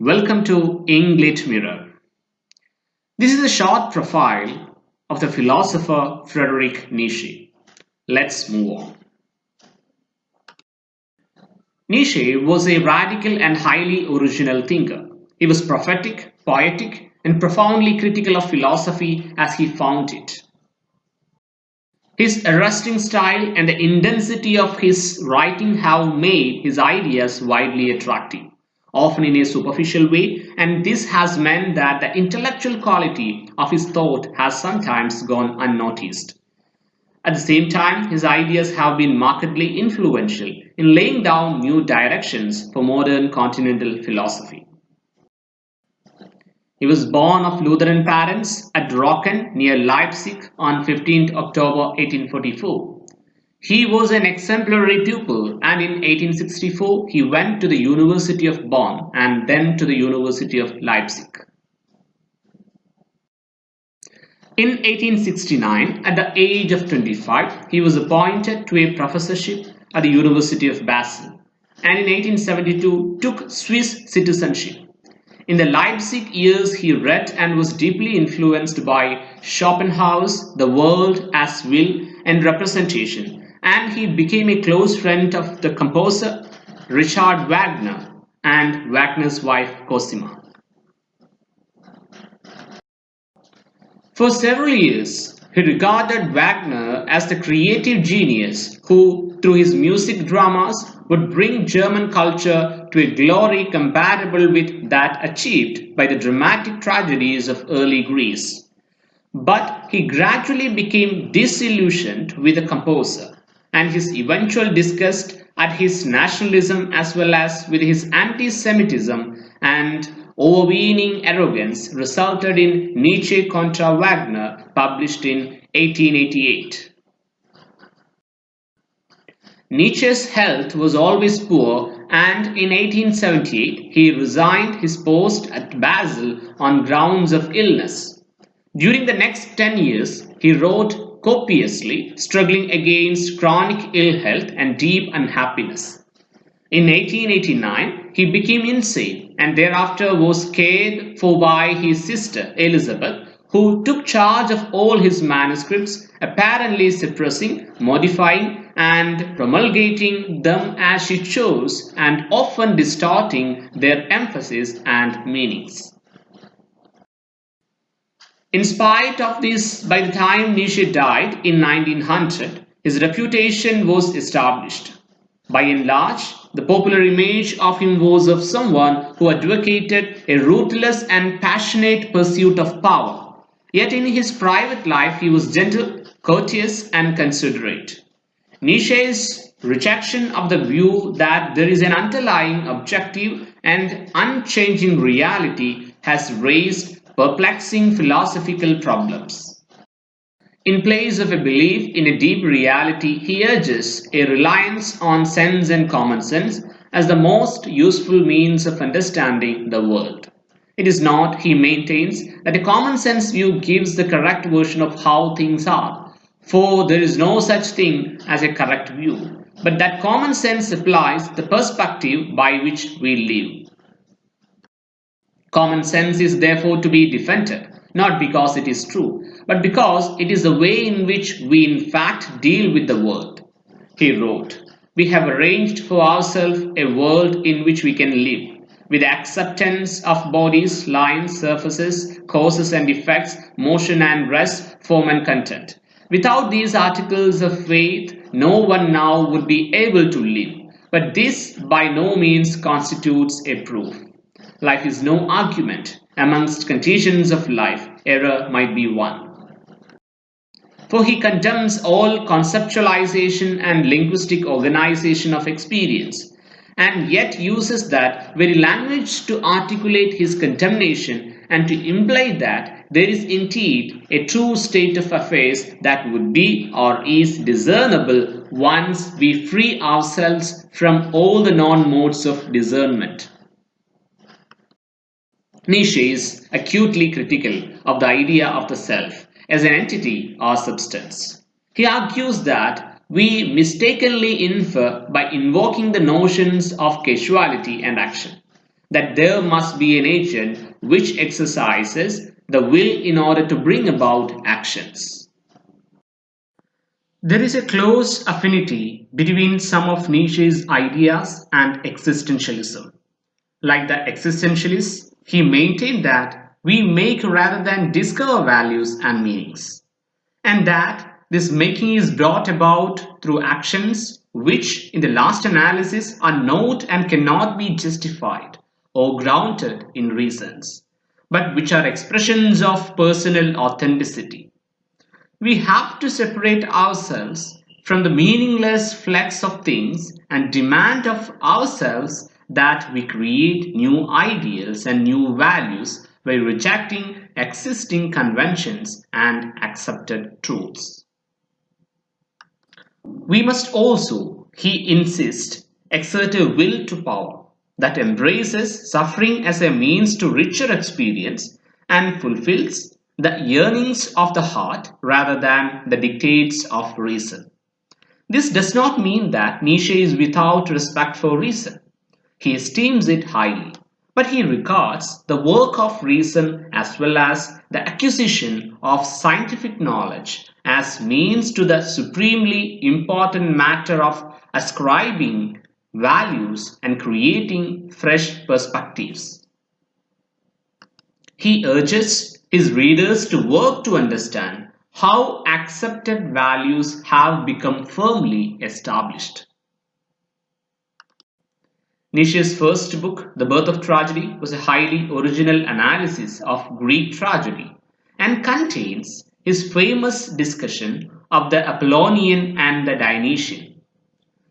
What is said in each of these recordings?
Welcome to English Mirror. This is a short profile of the philosopher Friedrich Nietzsche. Let's move on. Nietzsche was a radical and highly original thinker. He was prophetic, poetic, and profoundly critical of philosophy as he found it. His arresting style and the intensity of his writing have made his ideas widely attractive, often in a superficial way, and this has meant that the intellectual quality of his thought has sometimes gone unnoticed. At the same time, his ideas have been markedly influential in laying down new directions for modern continental philosophy. He was born of Lutheran parents at Rocken near Leipzig on 15th October 1844. He was an exemplary pupil and in 1864 he went to the University of Bonn and then to the University of Leipzig. In 1869, at the age of 25, he was appointed to a professorship at the University of Basel and in 1872 took Swiss citizenship. In the Leipzig years, he read and was deeply influenced by Schopenhauer's The World as Will and Representation, and he became a close friend of the composer Richard Wagner and Wagner's wife Cosima. For several years, he regarded Wagner as the creative genius who, through his music dramas, would bring German culture to a glory comparable with that achieved by the dramatic tragedies of early Greece. But he gradually became disillusioned with the composer, and his eventual disgust at his nationalism as well as with his anti-Semitism and overweening arrogance resulted in Nietzsche contra Wagner, published in 1888. Nietzsche's health was always poor, and in 1878 he resigned his post at Basel on grounds of illness. During the next 10 years, he wrote copiously, struggling against chronic ill health and deep unhappiness. In 1889, he became insane and thereafter was cared for by his sister Elizabeth, who took charge of all his manuscripts, apparently suppressing, modifying, and promulgating them as she chose, and often distorting their emphasis and meanings. In spite of this, by the time Nietzsche died in 1900, his reputation was established. By and large, the popular image of him was of someone who advocated a ruthless and passionate pursuit of power. Yet in his private life he was gentle, courteous, and considerate. Nietzsche's rejection of the view that there is an underlying objective and unchanging reality has raised perplexing philosophical problems. In place of a belief in a deep reality, he urges a reliance on sense and common sense as the most useful means of understanding the world. It is not, he maintains, that a common sense view gives the correct version of how things are, for there is no such thing as a correct view, but that common sense applies the perspective by which we live. Common sense is therefore to be defended, not because it is true, but because it is the way in which we in fact deal with the world. He wrote, "We have arranged for ourselves a world in which we can live, with acceptance of bodies, lines, surfaces, causes and effects, motion and rest, form and content. Without these articles of faith, no one now would be able to live, but this by no means constitutes a proof. Life is no argument. Amongst conditions of life, error might be one." For he condemns all conceptualization and linguistic organization of experience, and yet uses that very language to articulate his condemnation and to imply that there is indeed a true state of affairs that would be or is discernible once we free ourselves from all the non-modes of discernment. Nietzsche is acutely critical of the idea of the self as an entity or substance. He argues that we mistakenly infer by invoking the notions of causality and action. that there must be an agent which exercises the will in order to bring about actions. There is a close affinity between some of Nietzsche's ideas and existentialism. Like the existentialists, he maintained that we make rather than discover values and meanings, and that this making is brought about through actions which, in the last analysis, are not and cannot be justified or grounded in reasons, but which are expressions of personal authenticity. We have to separate ourselves from the meaningless flex of things and demand of ourselves that we create new ideals and new values by rejecting existing conventions and accepted truths. We must also, he insists, exert a will to power that embraces suffering as a means to richer experience and fulfills the yearnings of the heart rather than the dictates of reason. This does not mean that Nietzsche is without respect for reason. He esteems it highly, but he regards the work of reason as well as the acquisition of scientific knowledge as means to the supremely important matter of ascribing values and creating fresh perspectives. He urges his readers to work to understand how accepted values have become firmly established. Nietzsche's first book, The Birth of Tragedy, was a highly original analysis of Greek tragedy and contains his famous discussion of the Apollonian and the Dionysian.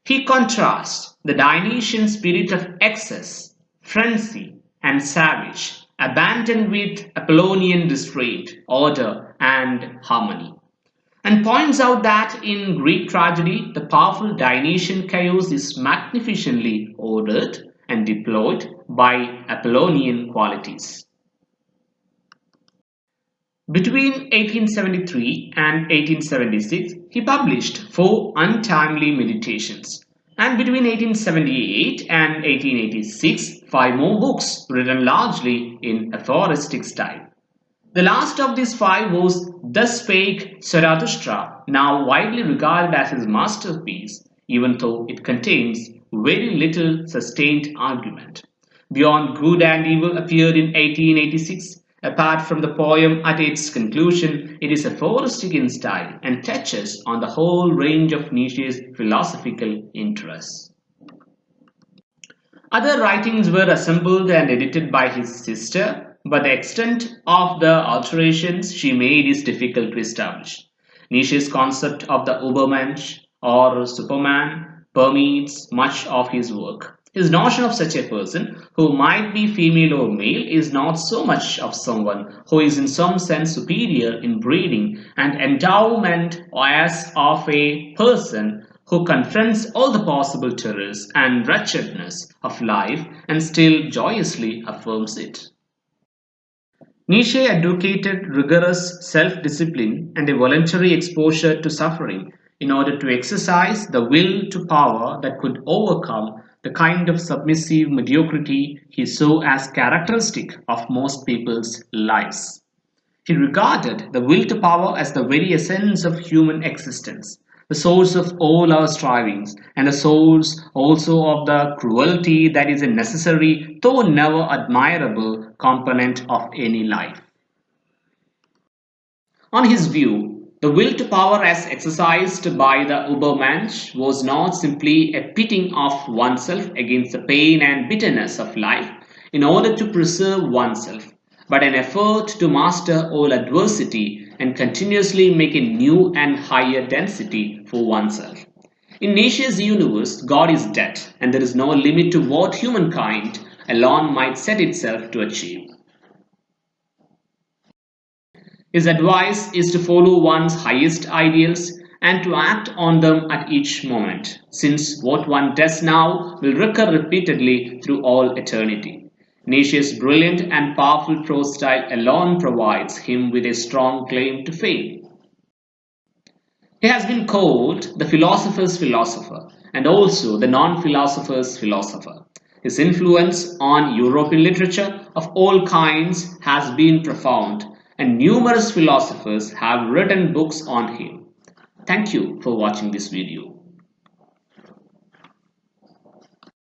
He contrasts the Dionysian spirit of excess, frenzy, and savage, abandon with Apollonian restraint, order, and harmony, and points out that in Greek tragedy the powerful Dionysian chaos is magnificently ordered and deployed by Apollonian qualities. Between 1873 and 1876, he published four untimely meditations, and between 1878 and 1886, five more books written largely in aphoristic style. The last of these five was Thus Spake Zarathustra, now widely regarded as his masterpiece, even though it contains very little sustained argument. Beyond Good and Evil appeared in 1886. Apart from the poem at its conclusion, it is aphoristic in style and touches on the whole range of Nietzsche's philosophical interests. Other writings were assembled and edited by his sister, but the extent of the alterations she made is difficult to establish. Nietzsche's concept of the Übermensch or Superman permeates much of his work. His notion of such a person, who might be female or male, is not so much of someone who is in some sense superior in breeding and endowment as of a person who confronts all the possible terrors and wretchedness of life and still joyously affirms it. Nietzsche advocated rigorous self-discipline and a voluntary exposure to suffering in order to exercise the will to power that could overcome the kind of submissive mediocrity he saw as characteristic of most people's lives. He regarded the will to power as the very essence of human existence, the source of all our strivings, and the source also of the cruelty that is a necessary, though never admirable, component of any life. On his view, the will to power as exercised by the Übermensch was not simply a pitting of oneself against the pain and bitterness of life in order to preserve oneself, but an effort to master all adversity and continuously make a new and higher density for oneself. In Nietzsche's universe, God is dead, and there is no limit to what humankind alone might set itself to achieve. His advice is to follow one's highest ideals and to act on them at each moment, since what one does now will recur repeatedly through all eternity. Nietzsche's brilliant and powerful prose style alone provides him with a strong claim to fame. He has been called the philosopher's philosopher and also the non-philosopher's philosopher. His influence on European literature of all kinds has been profound, and numerous philosophers have written books on him. Thank you for watching this video.